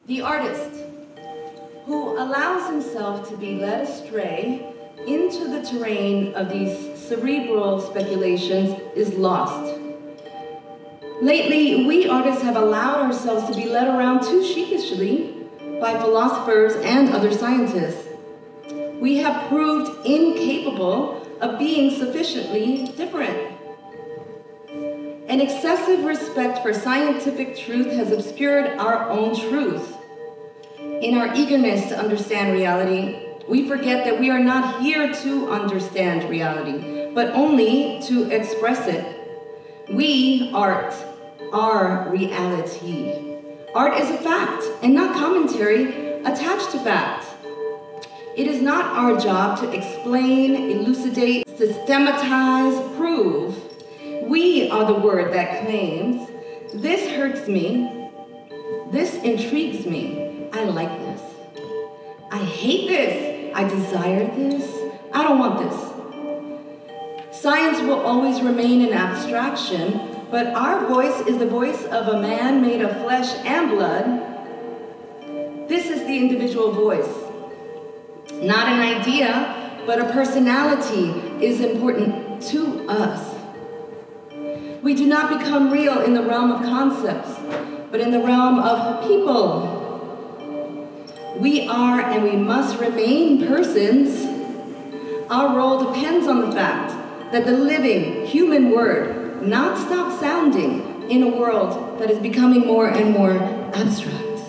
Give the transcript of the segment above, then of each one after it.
The artist who allows himself to be led astray into the terrain of these cerebral speculations is lost. Lately, we artists have allowed ourselves to be led around too sheepishly by philosophers and other scientists. We have proved incapable of being sufficiently different. An excessive respect for scientific truth has obscured our own truth. In our eagerness to understand reality, we forget that we are not here to understand reality, but only to express it. We, art, are reality. Art is a fact, and not commentary attached to fact. It is not our job to explain, elucidate, systematize, prove. We are the word that claims, this hurts me, this intrigues me, I like this. I hate this, I desire this, I don't want this. Science will always remain an abstraction, but our voice is the voice of a man made of flesh and blood. This is the individual voice. Not an idea, but a personality is important to us. We do not become real in the realm of concepts, but in the realm of people. We are and we must remain persons. Our role depends on the fact that the living human word not stop sounding in a world that is becoming more and more abstract.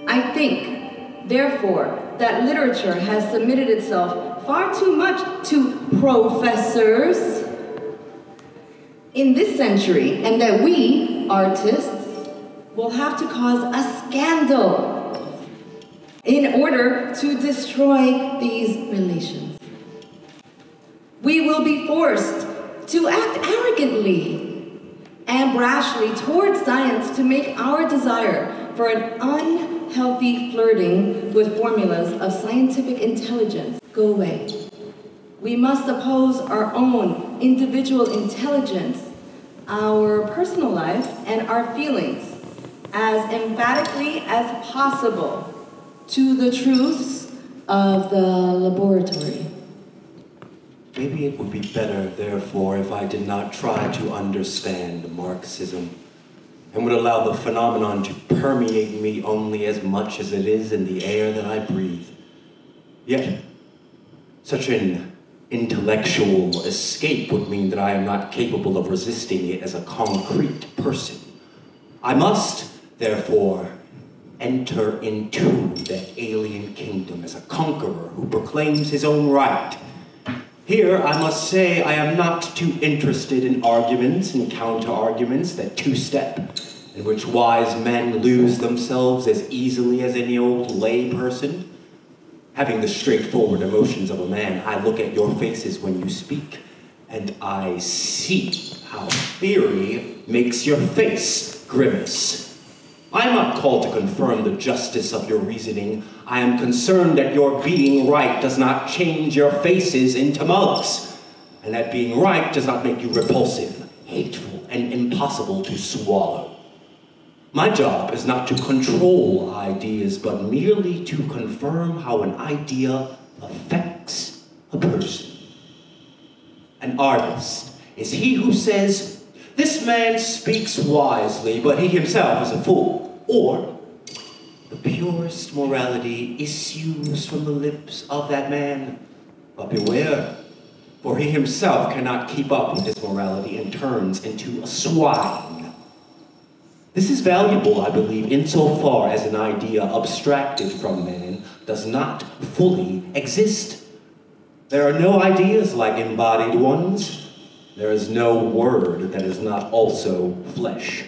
I think, therefore, that literature has submitted itself far too much to professors in this century, and that we, artists, will have to cause a scandal in order to destroy these relations. We will be forced to act arrogantly and brashly towards science to make our desire for an unhealthy flirting with formulas of scientific intelligence go away. We must oppose our own individual intelligence, our personal life, and our feelings as emphatically as possible to the truths of the laboratory. Maybe it would be better, therefore, if I did not try to understand Marxism and would allow the phenomenon to permeate me only as much as it is in the air that I breathe. Yet, such an intellectual escape would mean that I am not capable of resisting it as a concrete person. I must, therefore, enter into that alien kingdom as a conqueror who proclaims his own right. Here, I must say, I am not too interested in arguments and counter-arguments that two-step, in which wise men lose themselves as easily as any old lay person. Having the straightforward emotions of a man, I look at your faces when you speak, and I see how theory makes your face grimace. I am not called to confirm the justice of your reasoning. I am concerned that your being right does not change your faces into mugs, and that being right does not make you repulsive, hateful, and impossible to swallow. My job is not to control ideas, but merely to confirm how an idea affects a person. An artist is he who says, "This man speaks wisely, but he himself is a fool," or "The purest morality issues from the lips of that man, but beware, for he himself cannot keep up with his morality and turns into a swine." This is valuable, I believe, insofar as an idea abstracted from man does not fully exist. There are no ideas like embodied ones. There is no word that is not also flesh.